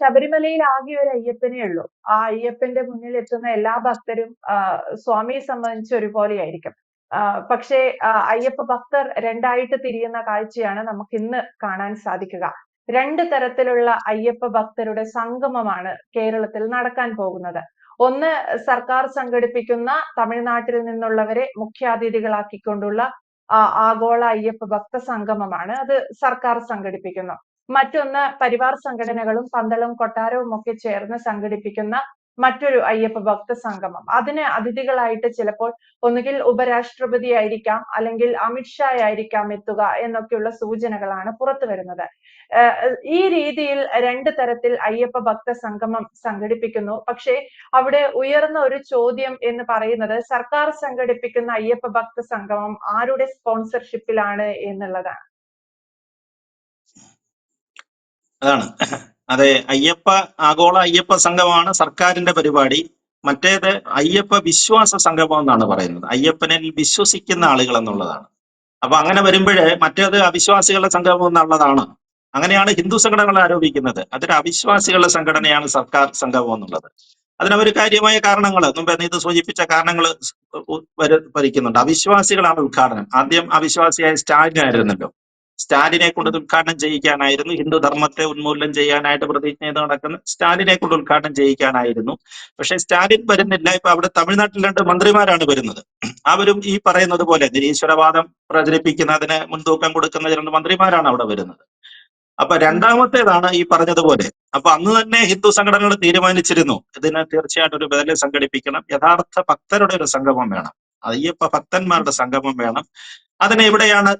ശബരിമലയിൽ ആകെ ഒരു അയ്യപ്പനേ ഉള്ളൂ. ആ അയ്യപ്പന്റെ മുന്നിൽ എത്തുന്ന എല്ലാ ഭക്തരും സ്വാമിയെ സംബന്ധിച്ച് ഒരുപോലെയായിരിക്കും. പക്ഷേ അയ്യപ്പ ഭക്തർ രണ്ടായിട്ട് തിരിയുന്ന കാഴ്ചയാണ് നമുക്ക് ഇന്ന് കാണാൻ സാധിക്കുക. രണ്ട് തരത്തിലുള്ള അയ്യപ്പ ഭക്തരുടെ സംഗമമാണ് കേരളത്തിൽ നടക്കാൻ പോകുന്നത്. ഒന്ന്, സർക്കാർ സംഘടിപ്പിക്കുന്ന തമിഴ്നാട്ടിൽ നിന്നുള്ളവരെ മുഖ്യാതിഥികളാക്കിക്കൊണ്ടുള്ള ആഗോള അയ്യപ്പ ഭക്ത സംഗമമാണ്. അത് സർക്കാർ സംഘടിപ്പിക്കുന്നു. മറ്റൊന്ന്, പരിവാർ സംഘടനകളും പന്തളവും കൊട്ടാരവും ഒക്കെ ചേർന്ന് സംഘടിപ്പിക്കുന്ന മറ്റൊരു അയ്യപ്പ ഭക്ത സംഗമം. അതിന് അതിഥികളായിട്ട് ചിലപ്പോൾ ഒന്നുകിൽ ഉപരാഷ്ട്രപതി ആയിരിക്കാം, അല്ലെങ്കിൽ അമിത്ഷാ ആയിരിക്കാം എത്തുക എന്നൊക്കെയുള്ള സൂചനകളാണ് പുറത്തു വരുന്നത്. ഈ രീതിയിൽ രണ്ട് തരത്തിൽ അയ്യപ്പ ഭക്ത സംഗമം സംഘടിപ്പിക്കുന്നു. പക്ഷേ അവിടെ ഉയർന്ന ഒരു ചോദ്യം എന്ന് പറയുന്നത്, സർക്കാർ സംഘടിപ്പിക്കുന്ന അയ്യപ്പ ഭക്ത സംഗമം ആരുടെ സ്പോൺസർഷിപ്പിലാണ് എന്നുള്ളതാണ്. അതാണ്. അതെ, ആഗോള അയ്യപ്പ സംഘമാണ് സർക്കാരിന്റെ പരിപാടി. മറ്റേത് അയ്യപ്പ വിശ്വാസ സംഗമം എന്നാണ് പറയുന്നത്. അയ്യപ്പനിൽ വിശ്വസിക്കുന്ന ആളുകൾ എന്നുള്ളതാണ്. അപ്പൊ അങ്ങനെ വരുമ്പോൾ മറ്റേത് അവിശ്വാസികളുടെ സംഗമം എന്നുള്ളതാണ്. അങ്ങനെയാണ് ഹിന്ദു സംഘടനകൾ ആരോപിക്കുന്നത്. അതൊരു അവിശ്വാസികളുടെ സംഘടനയാണ് സർക്കാർ സംഗമം എന്നുള്ളത്. അതിനവർ കാര്യമായ കാരണങ്ങൾ, മുമ്പ് ഇത് സൂചിപ്പിച്ച കാരണങ്ങൾ ഭരിക്കുന്നുണ്ട്. അവിശ്വാസികളാണ് ഉദ്ഘാടനം. ആദ്യം അവിശ്വാസിയായ സ്റ്റാലിൻ ആയിരുന്നല്ലോ. സ്റ്റാലിനെ കൊണ്ട് ഉദ്ഘാടനം ചെയ്യിക്കാനായിരുന്നു. ഹിന്ദു ധർമ്മത്തെ ഉന്മൂലനം ചെയ്യാനായിട്ട് പ്രതിജ്ഞ ചെയ്ത് നടക്കുന്ന സ്റ്റാലിനെ കൊണ്ട് ഉദ്ഘാടനം ചെയ്യിക്കാനായിരുന്നു. പക്ഷെ സ്റ്റാലിൻ വരുന്നില്ല. ഇപ്പൊ അവിടെ തമിഴ്നാട്ടിൽ 2 മന്ത്രിമാരാണ് വരുന്നത്. അവരും ഈ പറയുന്നത് പോലെ നിരീശ്വരവാദം പ്രചരിപ്പിക്കുന്നതിന് മുൻതൂക്കം കൊടുക്കുന്ന 2 മന്ത്രിമാരാണ് അവിടെ വരുന്നത്. അപ്പൊ രണ്ടാമത്തേതാണ് ഈ പറഞ്ഞതുപോലെ. അപ്പൊ അന്ന് തന്നെ ഹിന്ദു സംഘടനകൾ തീരുമാനിച്ചിരുന്നു, ഇതിന് തീർച്ചയായിട്ടും ഒരു ബദല് സംഘടിപ്പിക്കണം. യഥാർത്ഥ ഭക്തരുടെ ഒരു സംഗമം വേണം, അയ്യപ്പ ഭക്തന്മാരുടെ സംഗമം വേണം. അതിന് എവിടെയാണ്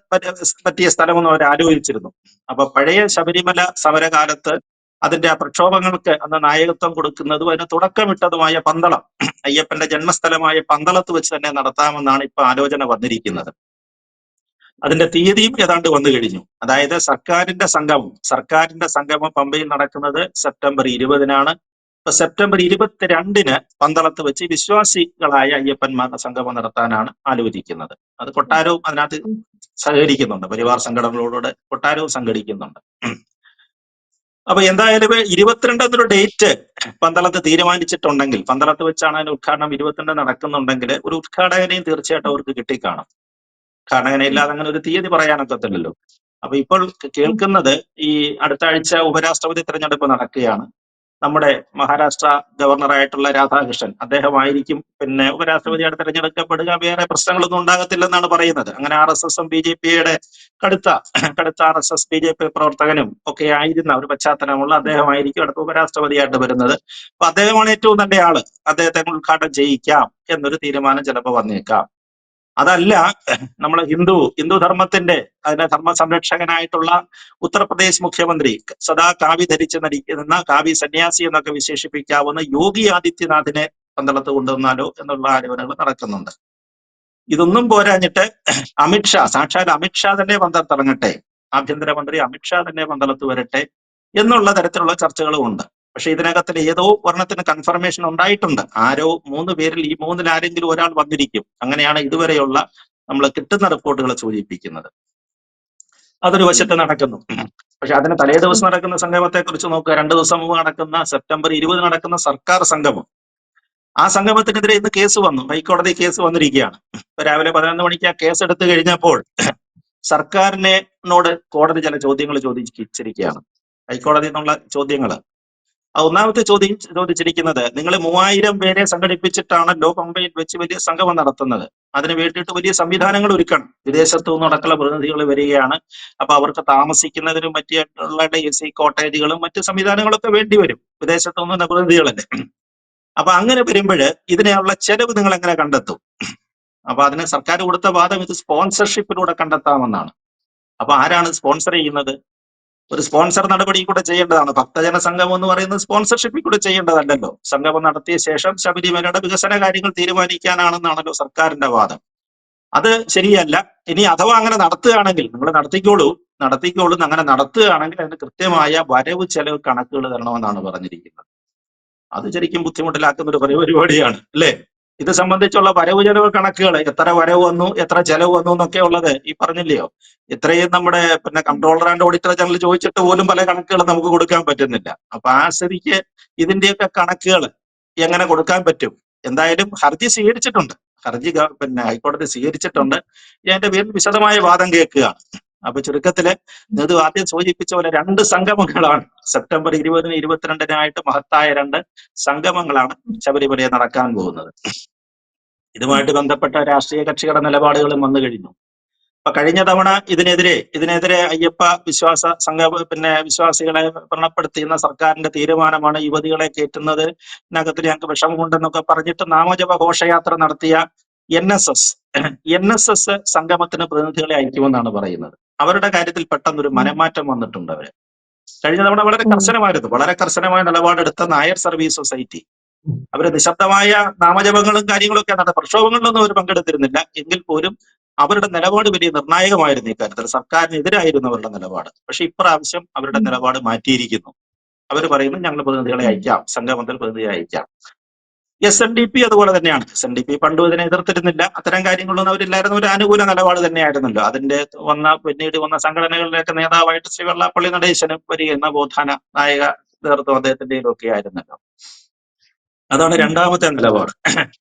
പറ്റിയ സ്ഥലമെന്ന് അവർ ആലോചിച്ചിരുന്നു. അപ്പൊ പഴയ ശബരിമല സമരകാലത്ത് അതിന്റെ പ്രക്ഷോഭങ്ങൾക്ക് അന്ന് നായകത്വം കൊടുക്കുന്നതും അതിന് തുടക്കമിട്ടതുമായ പന്തളം, അയ്യപ്പന്റെ ജന്മസ്ഥലമായ പന്തളത്ത് വെച്ച് തന്നെ നടത്താമെന്നാണ് ഇപ്പൊ ആലോചന വന്നിരിക്കുന്നത്. അതിന്റെ തീയതിയും ഏതാണ്ട് വന്നു കഴിഞ്ഞു. അതായത് സർക്കാരിന്റെ സംഗമം പമ്പയിൽ നടക്കുന്നത് സെപ്റ്റംബർ 20-നാണ്. ഇപ്പൊ സെപ്റ്റംബർ 22-ന് പന്തളത്ത് വെച്ച് വിശ്വാസികളായ അയ്യപ്പന്മാരുടെ സംഗമം നടത്താനാണ് ആലോചിക്കുന്നത്. അത് കൊട്ടാരവും അതിനകത്ത് സഹകരിക്കുന്നുണ്ട്. പരിവാർ സംഘടനകളോട് കൊട്ടാരവും സംഘടിക്കുന്നുണ്ട്. അപ്പൊ എന്തായാലും 22 എന്നൊരു ഡേറ്റ് പന്തളത്ത് തീരുമാനിച്ചിട്ടുണ്ടെങ്കിൽ, പന്തളത്ത് വെച്ചാണ് അതിന്റെ ഉദ്ഘാടനം 22 നടക്കുന്നുണ്ടെങ്കിൽ, ഒരു ഉദ്ഘാടകനെയും തീർച്ചയായിട്ടും അവർക്ക് കിട്ടിക്കാണും. കാരണം അങ്ങനെ ഇല്ലാതെ അങ്ങനെ ഒരു തീയതി പറയാനൊക്കത്തില്ലല്ലോ. അപ്പൊ ഇപ്പോൾ കേൾക്കുന്നത്, ഈ അടുത്ത ആഴ്ച ഉപരാഷ്ട്രപതി തെരഞ്ഞെടുപ്പ് നടക്കുകയാണ്. നമ്മുടെ മഹാരാഷ്ട്ര ഗവർണറായിട്ടുള്ള രാധാകൃഷ്ണൻ, അദ്ദേഹമായിരിക്കും പിന്നെ ഉപരാഷ്ട്രപതിയായിട്ട് തെരഞ്ഞെടുക്കപ്പെടുക. വേറെ പ്രശ്നങ്ങളൊന്നും ഉണ്ടാകത്തില്ലെന്നാണ് പറയുന്നത്. അങ്ങനെ RSSും BJPയുടെ കടുത്ത RSS BJP പ്രവർത്തകനും ഒക്കെ ആയിരുന്ന ഒരു പശ്ചാത്തലമുള്ള അദ്ദേഹമായിരിക്കും അടുത്ത ഉപരാഷ്ട്രപതിയായിട്ട് വരുന്നത്. അപ്പൊ അദ്ദേഹമാണ് ഏറ്റവും നല്ല ആള്, അദ്ദേഹത്തെ ഉദ്ഘാടനം ചെയ്യിക്കാം എന്നൊരു തീരുമാനം ചിലപ്പോൾ വന്നേക്കാം. അതല്ല, നമ്മളെ ഹിന്ദു ധർമ്മത്തിന്റെ അതിന്റെ ധർമ്മ സംരക്ഷകനായിട്ടുള്ള ഉത്തർപ്രദേശ് മുഖ്യമന്ത്രി, സദാ കാവി ധരിച്ച് നടിക്കുന്ന കാവി സന്യാസി എന്നൊക്കെ വിശേഷിപ്പിക്കാവുന്ന യോഗി ആദിത്യനാഥിനെ പന്തളത്ത് കൊണ്ടുവന്നാലോ എന്നുള്ള ആലോചനകൾ നടക്കുന്നുണ്ട്. ഇതൊന്നും പോരാഞ്ഞിട്ട് സാക്ഷാൽ അമിത്ഷാ തന്നെ പന്തളത്തിറങ്ങട്ടെ, ആഭ്യന്തരമന്ത്രി അമിത്ഷാ തന്നെ പന്തളത്ത് വരട്ടെ എന്നുള്ള തരത്തിലുള്ള ചർച്ചകളും ഉണ്ട്. പക്ഷെ ഇതിനകത്തിൽ ഏതോ ഒരെണ്ണത്തിന് കൺഫർമേഷൻ ഉണ്ടായിട്ടുണ്ട്. 3 പേരിൽ ഈ 3-ൽ ആരെങ്കിലും ഒരാൾ വന്നിരിക്കും. അങ്ങനെയാണ് ഇതുവരെയുള്ള നമ്മൾ കിട്ടുന്ന റിപ്പോർട്ടുകൾ സൂചിപ്പിക്കുന്നത്. അതൊരു വശത്ത് നടക്കുന്നു. പക്ഷെ അതിന് തലേ ദിവസം നടക്കുന്ന സംഗമത്തെ കുറിച്ച് നോക്കുക. 2 ദിവസം മുമ്പ് നടക്കുന്ന സെപ്റ്റംബർ 20 നടക്കുന്ന സർക്കാർ സംഗമം, ആ സംഗമത്തിനെതിരെ ഇന്ന് കേസ് വന്നു. ഹൈക്കോടതി കേസ് വന്നിരിക്കുകയാണ്. രാവിലെ 11 മണിക്ക് ആ കേസ് എടുത്തു കഴിഞ്ഞപ്പോൾ സർക്കാരിനോട് കോടതി ചില ചോദ്യങ്ങൾ ചോദിച്ചിരിക്കുകയാണ്. ഹൈക്കോടതി എന്നുള്ള ചോദ്യങ്ങൾ. ഒന്നാമത്തെ ചോദിച്ചിരിക്കുന്നത്, നിങ്ങൾ 3000 പേരെ സംഘടിപ്പിച്ചിട്ടാണല്ലോ പമ്പയിൽ വെച്ച് വലിയ സംഗമം നടത്തുന്നത്. അതിന് വേണ്ടിയിട്ട് വലിയ സംവിധാനങ്ങൾ ഒരുക്കണം. വിദേശത്തു നിന്നടക്കമുള്ള പ്രതിനിധികൾ വരികയാണ്. അപ്പൊ അവർക്ക് താമസിക്കുന്നതിനും മറ്റുള്ള AC കോട്ടേജുകളും മറ്റു സംവിധാനങ്ങളൊക്കെ വേണ്ടി വരും. വിദേശത്തു നിന്ന പ്രതിനിധികളല്ലേ. അപ്പൊ അങ്ങനെ വരുമ്പോൾ ഇതിനുള്ള ചെലവ് നിങ്ങൾ എങ്ങനെ കണ്ടെത്തും? അപ്പൊ അതിന് സർക്കാർ കൊടുത്ത വാദം ഇത് സ്പോൺസർഷിപ്പിലൂടെ കണ്ടെത്താമെന്നാണ്. അപ്പൊ ആരാണ് സ്പോൺസർ ചെയ്യുന്നത്? ഒരു സ്പോൺസർ നടപടി കൂടെ ചെയ്യേണ്ടതാണ്. ഭക്തജന സംഗമം എന്ന് പറയുന്നത് സ്പോൺസർഷിപ്പിൽ കൂടെ ചെയ്യേണ്ടതല്ലല്ലോ. സംഗമം നടത്തിയ ശേഷം ശബരിമലയുടെ വികസന കാര്യങ്ങൾ തീരുമാനിക്കാനാണെന്നാണല്ലോ സർക്കാരിന്റെ വാദം. അത് ശരിയല്ല. ഇനി അഥവാ അങ്ങനെ നടത്തുകയാണെങ്കിൽ, നിങ്ങൾ നടത്തിക്കോളൂ. അങ്ങനെ നടത്തുകയാണെങ്കിൽ അതിന് കൃത്യമായ വരവ് ചെലവ് കണക്കുകൾ തരണമെന്നാണ് പറഞ്ഞിരിക്കുന്നത്. അത് ശരിക്കും ബുദ്ധിമുട്ടിലാക്കുന്ന ഒരു പരിപാടിയാണ്, അല്ലേ? ഇത് സംബന്ധിച്ചുള്ള വരവ് ചെലവ് കണക്കുകൾ, എത്ര വരവ് വന്നു എത്ര ചെലവ് വന്നു എന്നൊക്കെ ഉള്ളത് ഈ പറഞ്ഞില്ലയോ, ഇത്രയും നമ്മുടെ പിന്നെ കൺട്രോളർ ആൻഡ് ഓഡിറ്റർ ജനറൽ ചോദിച്ചിട്ട് പോലും പല കണക്കുകൾ നമുക്ക് കൊടുക്കാൻ പറ്റുന്നില്ല. അപ്പൊ ആ സ്ഥിതിക്ക് ഇതിന്റെയൊക്കെ കണക്കുകൾ എങ്ങനെ കൊടുക്കാൻ പറ്റും? എന്തായാലും ഹർജി സ്വീകരിച്ചിട്ടുണ്ട്, ഹർജി പിന്നെ ഹൈക്കോടതി സ്വീകരിച്ചിട്ടുണ്ട്. ഇതിന്റെ പേരിൽ വിശദമായ വാദം കേൾക്കുകയാണ്. അപ്പൊ ചുരുക്കത്തില് ഇത് ആദ്യം സൂചിപ്പിച്ച പോലെ 2 സംഗമങ്ങളാണ് സെപ്റ്റംബർ 20-ന് 22-നായിട്ട് മഹത്തായ 2 സംഗമങ്ങളാണ് ശബരിമലയിൽ നടക്കാൻ പോകുന്നത്. ഇതുമായിട്ട് ബന്ധപ്പെട്ട രാഷ്ട്രീയ കക്ഷികളുടെ നിലപാടുകളും വന്നു കഴിഞ്ഞു. അപ്പൊ കഴിഞ്ഞ തവണ ഇതിനെതിരെ അയ്യപ്പ പിന്നെ വിശ്വാസികളെ വ്രണപ്പെടുത്തിയുന്ന സർക്കാരിന്റെ തീരുമാനമാണ് യുവതികളെ കയറ്റുന്നതിനകത്ത് ഞങ്ങൾക്ക് വിഷമമുണ്ടെന്നൊക്കെ പറഞ്ഞിട്ട് നാമജപ ഘോഷയാത്ര നടത്തിയ NSS സംഗമത്തിന് പ്രതിനിധികളെ അയക്കുമെന്നാണ് പറയുന്നത്. അവരുടെ കാര്യത്തിൽ പെട്ടെന്നൊരു മനംമാറ്റം വന്നിട്ടുണ്ട്. അവര് കഴിഞ്ഞ തവണ വളരെ കർശനമായ നിലപാടെടുത്ത നായർ സർവീസ് സൊസൈറ്റി അവര് നിശബ്ദമായ നാമജപങ്ങളും കാര്യങ്ങളൊക്കെ നടന്ന പ്രക്ഷോഭങ്ങളിലൊന്നും അവർ പങ്കെടുത്തിരുന്നില്ല. എങ്കിൽ പോലും അവരുടെ നിലപാട് വലിയ നിർണായകമായിരുന്നു ഇക്കാര്യത്തിൽ. സർക്കാരിനെതിരായിരുന്നു അവരുടെ നിലപാട്. പക്ഷെ ഇപ്രാവശ്യം അവരുടെ നിലപാട് മാറ്റിയിരിക്കുന്നു. അവർ പറയുന്നു ഞങ്ങൾ പ്രതിനിധികളെ അയക്കാം, സംഗമത്തിൽ പ്രതിനിധിയെ അയക്കാം. SNDP അതുപോലെ തന്നെയാണ്. SNDP പണ്ടും ഇതിനെ എതിർത്തിരുന്നില്ല, അത്തരം കാര്യങ്ങളൊന്നും അവരില്ലായിരുന്നു. ഒരു അനുകൂല നിലപാട് തന്നെയായിരുന്നല്ലോ. അതിന്റെ പിന്നീട് വന്ന സംഘടനകളിലേക്ക് നേതാവായിട്ട് ശ്രീ വെള്ളാപ്പള്ളി നടേശനും വരിക നവോത്ഥാന നായക നേതൃത്വം അദ്ദേഹത്തിന്റെയൊക്കെ ആയിരുന്നല്ലോ. അതാണ് രണ്ടാമത്തെ നിലപാട്.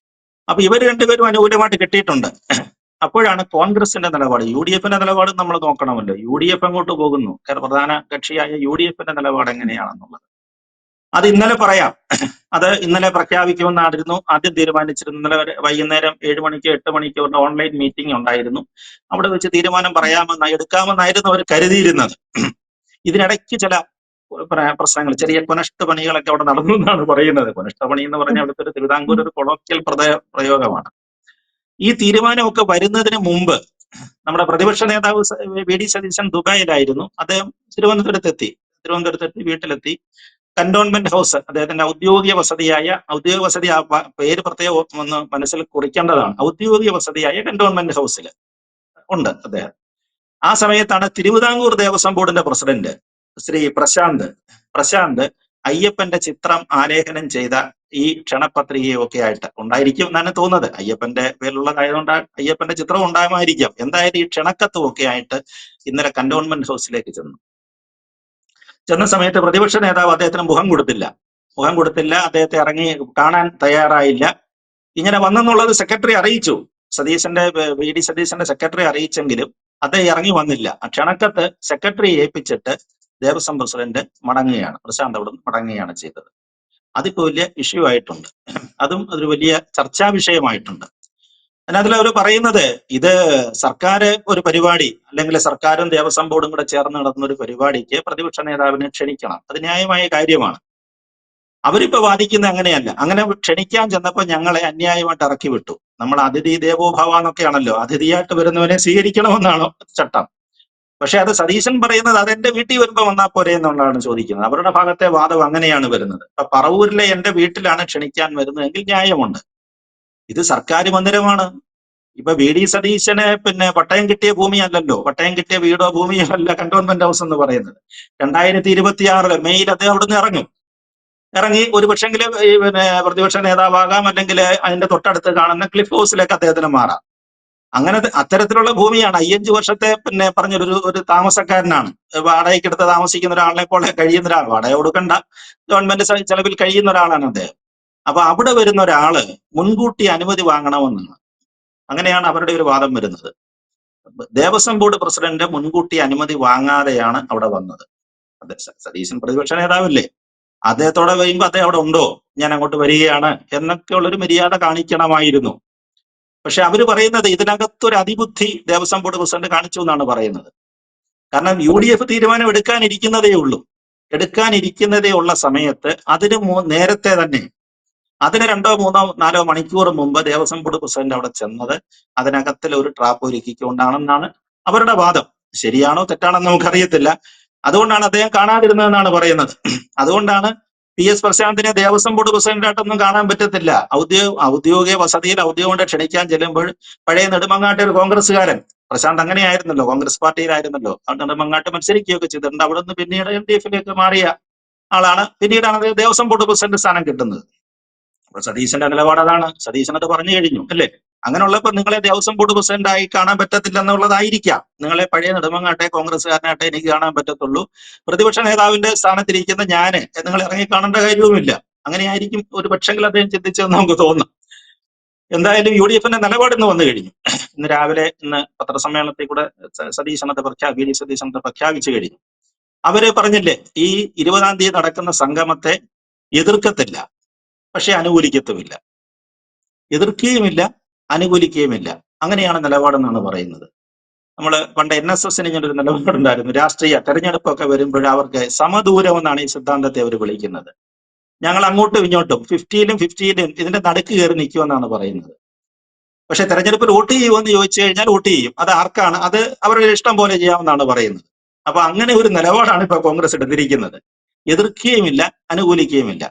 അപ്പൊ ഇവർ രണ്ടുപേരും അനുകൂലമായിട്ട് കിട്ടിയിട്ടുണ്ട്. അപ്പോഴാണ് കോൺഗ്രസിന്റെ നിലപാട്, UDFന്റെ നിലപാട് നമ്മൾ നോക്കണമല്ലോ. UDF അങ്ങോട്ട് പോകുന്നു, പ്രധാന കക്ഷിയായ UDFന്റെ നിലപാട് എങ്ങനെയാണെന്നുള്ളത് അത് ഇന്നലെ പറയാം. അത് ഇന്നലെ പ്രഖ്യാപിക്കുമെന്നായിരുന്നു ആദ്യം തീരുമാനിച്ചിരുന്നത്. ഇന്നലെ വൈകുന്നേരം 7 മണിക്കോ 8 മണിക്കോ ഒരു ഓൺലൈൻ മീറ്റിംഗ് ഉണ്ടായിരുന്നു. അവിടെ വെച്ച് തീരുമാനം എടുക്കാമെന്നായിരുന്നു അവർ കരുതിയിരുന്നത്. ഇതിനിടയ്ക്ക് ചില പ്രശ്നങ്ങൾ, ചെറിയ കൊനഷ്ട പണികളൊക്കെ അവിടെ നടന്നു എന്നാണ് പറയുന്നത്. കൊനഷ്ട പണി എന്ന് പറഞ്ഞാൽ അവിടുത്തെ ഒരു തിരുവിതാംകൂർ ഒരു കൊളോക്കിയൽ പ്രയോഗമാണ്. ഈ തീരുമാനമൊക്കെ വരുന്നതിന് മുമ്പ് നമ്മുടെ പ്രതിപക്ഷ നേതാവ് VD സതീശൻ ദുബായിലായിരുന്നു. അദ്ദേഹം തിരുവനന്തപുരത്തെത്തി വീട്ടിലെത്തി. കന്റോൺമെന്റ് ഹൗസ്, അദ്ദേഹത്തിന്റെ ഔദ്യോഗിക വസതിയായ പേര് പ്രത്യേകം ഒന്ന് മനസ്സിൽ കുറിക്കേണ്ടതാണ്. ഔദ്യോഗിക വസതിയായ കന്റോൺമെന്റ് ഹൗസിൽ ഉണ്ട് അദ്ദേഹം. ആ സമയത്താണ് തിരുവിതാംകൂർ ദേവസ്വം ബോർഡിന്റെ പ്രസിഡന്റ് ശ്രീ പ്രശാന്ത് അയ്യപ്പന്റെ ചിത്രം ആലേഖനം ചെയ്ത ഈ ക്ഷണപത്രികയൊക്കെ ആയിട്ട് ഉണ്ടായിരിക്കും എന്നാണ് തോന്നുന്നത്. അയ്യപ്പന്റെ പേരിലുള്ളതായതുകൊണ്ട് അയ്യപ്പന്റെ ചിത്രം ഉണ്ടാകുമായിരിക്കാം. എന്തായാലും ഈ ക്ഷണക്കത്തും ഒക്കെ ആയിട്ട് ഇന്നലെ കന്റോൺമെന്റ് ഹൗസിലേക്ക് ചെന്ന സമയത്ത് പ്രതിപക്ഷ നേതാവ് അദ്ദേഹത്തിന് മുഖം കൊടുത്തില്ല. അദ്ദേഹത്തെ ഇറങ്ങി കാണാൻ തയ്യാറായില്ല. ഇങ്ങനെ വന്നെന്നുള്ളത് സെക്രട്ടറി അറിയിച്ചു. VD സതീശന്റെ സെക്രട്ടറി അറിയിച്ചെങ്കിലും അദ്ദേഹം ഇറങ്ങി വന്നില്ല. ആ ക്ഷണക്കത്ത് സെക്രട്ടറി ഏൽപ്പിച്ചിട്ട് ദേവസ്വം പ്രസിഡന്റ് പ്രശാന്ത് അവിടെ മടങ്ങുകയാണ് ചെയ്തത്. അതിപ്പോ വലിയ ഇഷ്യൂ ആയിട്ടുണ്ട്. അതും ഒരു വലിയ ചർച്ചാ വിഷയമായിട്ടുണ്ട്. അതിൽ അവർ പറയുന്നത് ഇത് സർക്കാർ ഒരു പരിപാടി, അല്ലെങ്കിൽ സർക്കാരും ദേവസ്വം ബോർഡും കൂടെ ചേർന്ന് നടത്തുന്ന ഒരു പരിപാടിക്ക് പ്രതിപക്ഷ നേതാവിനെ ക്ഷണിക്കണം. അത് ന്യായമായ കാര്യമാണ്. അവരിപ്പോ വാദിക്കുന്ന അങ്ങനെയല്ല. അങ്ങനെ ക്ഷണിക്കാൻ ചെന്നപ്പോൾ ഞങ്ങളെ അന്യായമായിട്ട് ഇറക്കി വിട്ടു. നമ്മൾ അതിഥി ദേവോഭവ എന്നൊക്കെയാണല്ലോ, അതിഥിയായിട്ട് വരുന്നവനെ സ്വീകരിക്കണമെന്നാണോ ചട്ടം. പക്ഷെ അത് സതീശൻ പറയുന്നത് അതെന്റെ വീട്ടിൽ വരുമ്പോ വന്നാൽ പോരെ എന്നുള്ളതാണ് ചോദിക്കുന്നത്. അവരുടെ ഭാഗത്തെ വാദം അങ്ങനെയാണ് വരുന്നത്. ഇപ്പൊ പറവൂരിലെ എന്റെ വീട്ടിലാണ് ക്ഷണിക്കാൻ വരുന്നതെങ്കിൽ ന്യായമുണ്ട്. ഇത് സർക്കാർ മന്ദിരമാണ്. ഇപ്പൊ VD സതീശന് പിന്നെ പട്ടയം കിട്ടിയ ഭൂമിയല്ലല്ലോ, പട്ടയം കിട്ടിയ വീടോ ഭൂമിയോ അല്ല കന്റോൺമെന്റ് ഹൗസ് എന്ന് പറയുന്നത്. 2026 മെയ്യിൽ അദ്ദേഹം അവിടുന്ന് ഇറങ്ങി ഒരു പക്ഷെങ്കിൽ പിന്നെ പ്രതിപക്ഷ നേതാവാകാം, അല്ലെങ്കിൽ അതിന്റെ തൊട്ടടുത്ത് കാണുന്ന ക്ലിഫ് ഹൗസിലേക്ക് അദ്ദേഹത്തിന് മാറാം. അങ്ങനെ അത്തരത്തിലുള്ള ഭൂമിയാണ്. 5 വർഷത്തെ പിന്നെ ഒരു താമസക്കാരനാണ്. വാടകയ്ക്കെടുത്ത് താമസിക്കുന്ന ഒരാളിനെ പോലെ കഴിയുന്ന ഒരാൾ, വാടക കൊടുക്കണ്ട, ഗവൺമെന്റ് ചെലവിൽ കഴിയുന്ന ഒരാളാണ് അദ്ദേഹം. അപ്പൊ അവിടെ വരുന്ന ഒരാള് മുൻകൂട്ടി അനുമതി വാങ്ങണമെന്നാണ്. അങ്ങനെയാണ് അവരുടെ ഒരു വാദം വരുന്നത്. ദേവസ്വം ബോർഡ് പ്രസിഡന്റ് മുൻകൂട്ടി അനുമതി വാങ്ങാതെയാണ് അവിടെ വന്നത്. സതീശൻ പ്രതിപക്ഷ നേതാവല്ലേ, അദ്ദേഹത്തോടെ കഴിയുമ്പോൾ അദ്ദേഹം അവിടെ ഉണ്ടോ, ഞാൻ അങ്ങോട്ട് വരികയാണ് എന്നൊക്കെയുള്ളൊരു മര്യാദ കാണിക്കണമായിരുന്നു. പക്ഷെ അവര് പറയുന്നത് ഇതിനകത്തൊരു അതിബുദ്ധി ദേവസ്വം ബോർഡ് പ്രസിഡന്റ് കാണിച്ചു എന്നാണ് പറയുന്നത്. കാരണം UDF തീരുമാനം എടുക്കാനിരിക്കുന്നതേ ഉള്ള സമയത്ത് അതിന് നേരത്തെ തന്നെ, അതിന് 2, 3, 4 മണിക്കൂർ മുമ്പ് ദേവസ്വം ബോർഡ് പ്രസിഡന്റ് അവിടെ ചെന്നത് അതിനകത്തിൽ ഒരു ട്രാപ്പ് ഒരുക്കിക്കൊണ്ടാണെന്നാണ് അവരുടെ വാദം. ശരിയാണോ തെറ്റാണോ നമുക്കറിയത്തില്ല. അതുകൊണ്ടാണ് അദ്ദേഹം കാണാതിരുന്നതെന്നാണ് പറയുന്നത്. അതുകൊണ്ടാണ് PS പ്രശാന്തിനെ ദേവസ്വം ബോർഡ് പ്രസിഡന്റായിട്ടൊന്നും കാണാൻ പറ്റത്തില്ല. ഔദ്യോഗിക വസതിയിൽ ഔദ്യോഗിക ക്ഷണിക്കാൻ ചെല്ലുമ്പോൾ പഴയ നെടുമങ്ങാട്ടെ ഒരു കോൺഗ്രസ്സുകാരൻ പ്രശാന്ത് അങ്ങനെയായിരുന്നല്ലോ, കോൺഗ്രസ് പാർട്ടിയിലായിരുന്നല്ലോ, നെടുമങ്ങാട്ട് മത്സരിക്കുകയൊക്കെ ചെയ്തിട്ടുണ്ട്. അവിടെ നിന്ന് പിന്നീട് LDFിലേക്ക് മാറിയ ആളാണ്. പിന്നീടാണ് ദേവസ്വം ബോർഡ് പ്രസിഡന്റ് സ്ഥാനം കിട്ടുന്നത്. അപ്പൊ സതീശന്റെ നിലപാട് അതാണ്. സതീശൻ അത് പറഞ്ഞു കഴിഞ്ഞു അല്ലേ? അങ്ങനെയുള്ളപ്പോൾ നിങ്ങളെ ദേവസ്വം ബോർഡ് പ്രസിഡന്റ് ആയി കാണാൻ പറ്റത്തില്ല എന്നുള്ളതായിരിക്കാം. നിങ്ങളെ പഴയ നെടുമങ്ങാട്ടെ കോൺഗ്രസ്സുകാരനായിട്ടേ എനിക്ക് കാണാൻ പറ്റത്തുള്ളൂ. പ്രതിപക്ഷ നേതാവിന്റെ സ്ഥാനത്തിരിക്കുന്ന ഞാന് നിങ്ങൾ ഇറങ്ങി കാണേണ്ട കാര്യവുമില്ല. അങ്ങനെയായിരിക്കും ഒരു പക്ഷെങ്കിൽ അദ്ദേഹം ചിന്തിച്ചതെന്ന് നമുക്ക് തോന്നുന്നു. എന്തായാലും യു ഡി എഫിന്റെ നിലപാട് ഇന്ന് വന്നു കഴിഞ്ഞു. ഇന്ന് രാവിലെ പത്രസമ്മേളനത്തിൽ കൂടെ വി ഡി സതീശനത്തെ പ്രഖ്യാപിച്ചു കഴിഞ്ഞു. അവര് പറഞ്ഞില്ലേ, ഈ 20-ാം തീയതി നടക്കുന്ന സംഗമത്തെ എതിർക്കത്തില്ല, പക്ഷെ അനുകൂലിക്കത്തുമില്ല. എതിർക്കുകയുമില്ല, അനുകൂലിക്കുകയുമില്ല. അങ്ങനെയാണ് നിലപാടെന്നാണ് പറയുന്നത്. നമ്മൾ പണ്ട് NSSന് ഇങ്ങനെ ഒരു നിലപാടുണ്ടായിരുന്നു. രാഷ്ട്രീയ തെരഞ്ഞെടുപ്പൊക്കെ വരുമ്പോൾ അവർക്ക് സമദൂരം എന്നാണ് ഈ സിദ്ധാന്തത്തെ അവർ വിളിക്കുന്നത്. ഞങ്ങൾ അങ്ങോട്ടും ഇങ്ങോട്ടും 50-ലും 50-ലും ഇതിന്റെ നടുക്ക് കയറി നിൽക്കുമെന്നാണ് പറയുന്നത്. പക്ഷെ തെരഞ്ഞെടുപ്പിൽ വോട്ട് ചെയ്യുമെന്ന് ചോദിച്ചു കഴിഞ്ഞാൽ വോട്ട് ചെയ്യും. അത് ആർക്കാണ്, അത് അവരുടെ ഇഷ്ടം പോലെ ചെയ്യാമെന്നാണ് പറയുന്നത്. അപ്പൊ അങ്ങനെ ഒരു നിലപാടാണ് ഇപ്പൊ കോൺഗ്രസ് എടുത്തിരിക്കുന്നത്. എതിർക്കുകയുമില്ല, അനുകൂലിക്കുകയുമില്ല.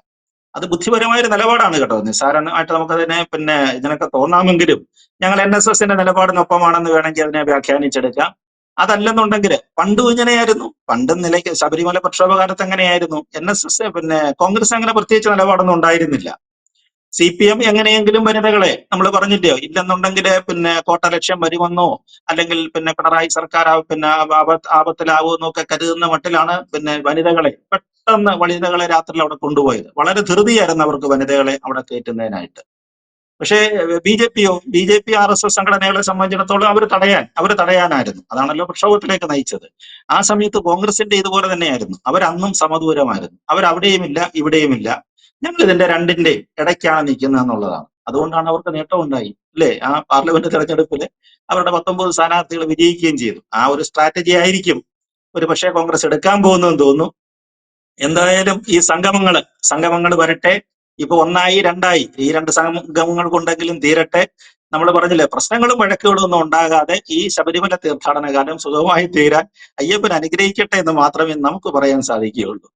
അത് ബുദ്ധിപരമായ ഒരു നിലപാടാണ് കേട്ടോ. നിസ്സാരമായിട്ട് നമുക്കതിനെ ഇതിനൊക്കെ തോന്നാമെങ്കിലും ഞങ്ങൾ NSSന്റെ നിലപാടിനൊപ്പമാണെന്ന് വേണമെങ്കിൽ അതിനെ വ്യാഖ്യാനിച്ചെടുക്കാം. അതല്ലെന്നുണ്ടെങ്കിൽ പണ്ടും ഇങ്ങനെയായിരുന്നു. പണ്ടും നിലയ്ക്ക് ശബരിമല പ്രക്ഷോഭകാലത്ത് എങ്ങനെയായിരുന്നു? NSS കോൺഗ്രസ് അങ്ങനെ പ്രത്യേകിച്ച് നിലപാടൊന്നും ഉണ്ടായിരുന്നില്ല. CPM എങ്ങനെയെങ്കിലും വനിതകളെ നമ്മൾ പറഞ്ഞില്ലയോ, ഇല്ലെന്നുണ്ടെങ്കിൽ കോട്ട ലക്ഷ്യം വരുമെന്നോ അല്ലെങ്കിൽ പിണറായി സർക്കാർ ആപത്തിലാവുമെന്നോ ഒക്കെ കരുതുന്ന മട്ടിലാണ് വനിതകളെ വനിതകളെ രാത്രിയിൽ അവിടെ കൊണ്ടുപോയത്. വളരെ ധൃതിയായിരുന്നു അവർക്ക് വനിതകളെ അവിടെ കയറ്റുന്നതിനായിട്ട്. പക്ഷേ BJP RSS സംഘടനകളെ സംബന്ധിച്ചിടത്തോളം അവർ തടയാനായിരുന്നു. അതാണല്ലോ പ്രക്ഷോഭത്തിലേക്ക് നയിച്ചത്. ആ സമയത്ത് കോൺഗ്രസിന്റെ ഇതുപോലെ തന്നെയായിരുന്നു. അവരന്നും സമദൂരമായിരുന്നു. അവരവിടെയുമില്ല ഇവിടെയുമില്ല, ഞങ്ങൾ ഇതിന്റെ രണ്ടിന്റെ ഇടയ്ക്കാണ് നിൽക്കുന്നത് എന്നുള്ളതാണ്. അതുകൊണ്ടാണ് അവർക്ക് നേട്ടമുണ്ടായി അല്ലേ? ആ പാർലമെന്റ് തെരഞ്ഞെടുപ്പിൽ അവരുടെ 19 സ്ഥാനാർത്ഥികൾ വിജയിക്കുകയും ചെയ്തു. ആ ഒരു സ്ട്രാറ്റജി ആയിരിക്കും ഒരു പക്ഷേ കോൺഗ്രസ് എടുക്കാൻ പോകുന്നതെന്ന് തോന്നുന്നു. എന്തായാലും ഈ സംഗമങ്ങൾ വരട്ടെ. ഇപ്പൊ 1-ആയി 2-ആയി, ഈ 2 സംഗമങ്ങൾ കൊണ്ടെങ്കിലും തീരട്ടെ. നമ്മൾ പറഞ്ഞില്ലേ, പ്രശ്നങ്ങളും വഴക്കുകളും ഒന്നും ഉണ്ടാകാതെ ഈ ശബരിമല തീർത്ഥാടന കാലം സുഗമമായി തീരാൻ അയ്യപ്പൻ അനുഗ്രഹിക്കട്ടെ എന്ന് മാത്രമേ നമുക്ക് പറയാൻ സാധിക്കുകയുള്ളൂ.